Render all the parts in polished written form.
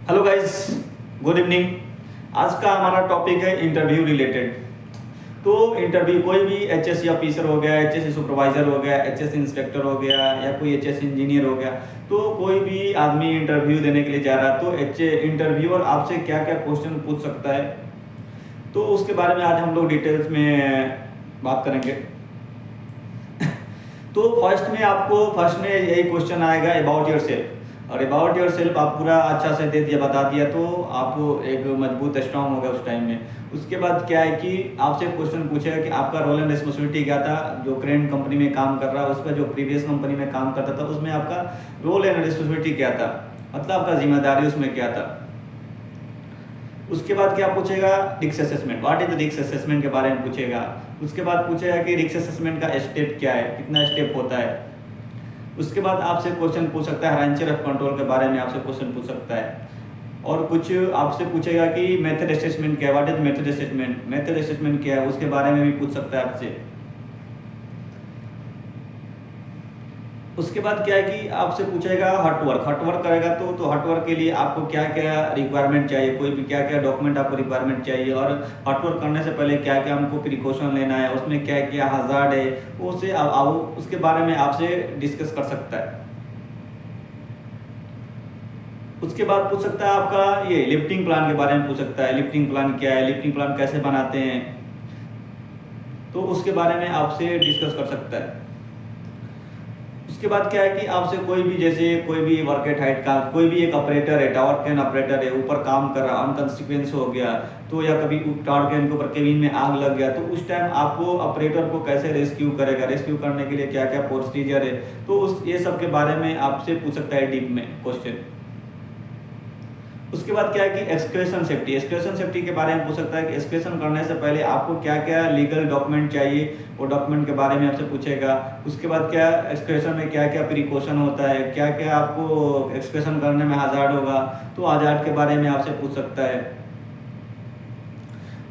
Hello guys, good evening. आज का हमारा टॉपिक है इंटरव्यू रिलेटेड। तो इंटरव्यू कोई भी एचएससी ऑफिसर हो गया, एचएससी सुपरवाइजर हो गया, एचएससी इंस्पेक्टर हो गया या कोई एचएससी इंजीनियर हो गया, तो कोई भी आदमी इंटरव्यू देने के लिए जा रहा है तो इंटरव्यूअर आपसे क्या क्या क्वेश्चन पूछ सकता है, तो उसके बारे में आज हम लोग डिटेल्स में बात करेंगे। तो फर्स्ट में यही क्वेश्चन आएगा अबाउट योर सेल्फ। और अबाउट योर सेल्फ आप पूरा अच्छा से दे दिया, बता दिया तो आपको एक मजबूत स्ट्रांग हो गया उस टाइम में। उसके बाद क्या है कि आपसे क्वेश्चन पूछेगा कि आपका रोल एंड रिस्पॉन्सिबिलिटी क्या था, जो करेंट कंपनी में काम कर रहा है उसका जो प्रीवियस कंपनी में काम करता था उसमें आपका रोल एंड रिस्पॉन्सिबिलिटी क्या था, मतलब आपका जिम्मेदारी उसमें क्या था। उसके बाद क्या पूछेगा, risk assessment, what is risk assessment के बारे में पूछेगा। उसके बाद पूछेगा कि रिस्क असेसमेंट का स्टेप क्या है, कितना स्टेप होता है। उसके बाद आपसे क्वेश्चन पूछ सकता है हायरार्की ऑफ कंट्रोल के बारे में आपसे क्वेश्चन पूछ सकता है। और कुछ आपसे पूछेगा कि मेथड असेसमेंट क्या है, what is method assessment, method assessment क्या है, उसके बारे में भी पूछ सकता है आपसे। उसके बाद क्या है कि आपसे पूछेगा हटवर्क करेगा तो हटवर्क के लिए आपको क्या क्या रिक्वायरमेंट चाहिए, कोई भी क्या क्या डॉक्यूमेंट आपको रिक्वायरमेंट चाहिए, और हटवर्क करने से पहले क्या क्या हमको प्रिकॉशन लेना है, उसमें क्या क्या हजार्ड है, उससे उसके बारे में आपसे डिस्कस कर सकता है। उसके बाद पूछ सकता है आपका ये लिफ्टिंग प्लान के बारे में पूछ सकता है, लिफ्टिंग प्लान क्या है, लिफ्टिंग प्लान कैसे बनाते हैं, तो उसके बारे में आपसे डिस्कस कर सकता है। उसके बाद क्या है कि आपसे कोई भी जैसे कोई भी वर्केट हाइट का कोई भी एक ऑपरेटर है, टावर कैन ऑपरेटर है, ऊपर काम कर रहा, अनकॉन्सिक्वेंस हो गया तो, या कभी टावर कैन के ऊपर केबिन में आग लग गया तो उस टाइम आपको ऑपरेटर को कैसे रेस्क्यू करेगा, रेस्क्यू करने के लिए क्या क्या प्रोसीजर है, तो ये सब के बारे में आपसे पूछ सकता है डीप में क्वेश्चन। उसके बाद क्या है कि एक्सक्रेशन सेफ्टी के बारे में पूछ सकता है कि एक्सक्रेशन करने से पहले आपको क्या क्या लीगल डॉक्यूमेंट चाहिए, वो डॉक्यूमेंट के बारे में आपसे पूछेगा। उसके बाद क्या एक्सक्रेशन में क्या क्या प्रिकॉशन होता है, क्या क्या आपको एक्सक्रेशन करने में हजार्ड होगा, तो हजार्ड के बारे में आपसे पूछ सकता है।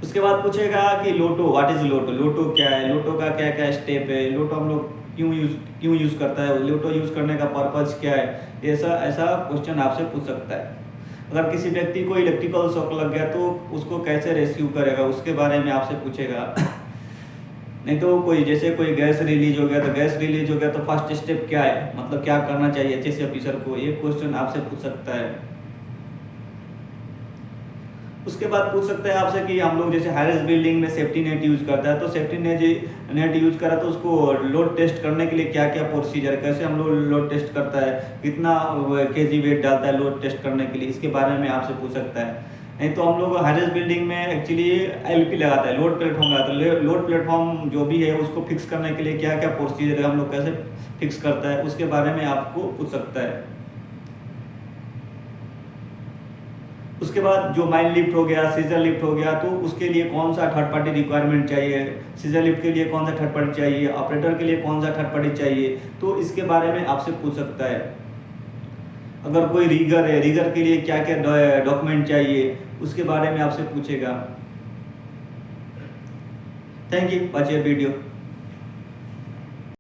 उसके बाद पूछेगा कि लोटो, व्हाट इज लोटो, लोटो क्या है, लोटो का क्या क्या स्टेप है, लोटो हम लोग क्यों यूज़ करता है, लोटो यूज़ करने का पर्पज़ क्या है, ऐसा क्वेश्चन आपसे पूछ सकता है। अगर किसी व्यक्ति को इलेक्ट्रिकल शॉक लग गया तो उसको कैसे रेस्क्यू करेगा, उसके बारे में आपसे पूछेगा। नहीं तो कोई गैस रिलीज हो गया तो फर्स्ट स्टेप क्या है, मतलब क्या करना चाहिए एचएससी ऑफिसर को, ये क्वेश्चन आपसे पूछ सकता है। उसके बाद पूछ सकता है आपसे कि हम लोग जैसे हाईराइज बिल्डिंग में सेफ्टी नेट यूज करता है, तो सेफ्टी नेट यूज करा तो उसको लोड टेस्ट करने के लिए क्या क्या प्रोसीजर, कैसे हम लोग लोड टेस्ट करता है, कितना केजी वेट डालता है लोड टेस्ट करने के लिए, इसके बारे में आपसे पूछ सकता है। नहीं तो हम लोग हाईराइज बिल्डिंग में एक्चुअली एलपी लगाता है, लोड प्लेटफॉर्म लगाता है, लोड प्लेटफॉर्म जो भी है उसको फिक्स करने के लिए क्या क्या प्रोसीजर है, हम लोग कैसे फिक्स करता है, उसके बारे में आपको पूछ सकता है। उसके बाद जो माइन लिफ्ट हो गया, सीजर लिफ्ट हो गया, तो उसके लिए कौन सा थर्ड पार्टी रिक्वायरमेंट चाहिए, सीजर लिफ्ट के लिए कौन सा थर्ड पार्टी चाहिए, ऑपरेटर के लिए कौन सा थर्ड पार्टी चाहिए, तो इसके बारे में आपसे पूछ सकता है। अगर कोई रीगर है, रीगर के लिए क्या क्या डॉक्यूमेंट चाहिए, उसके बारे में आपसे पूछेगा। Thank you, watch your video.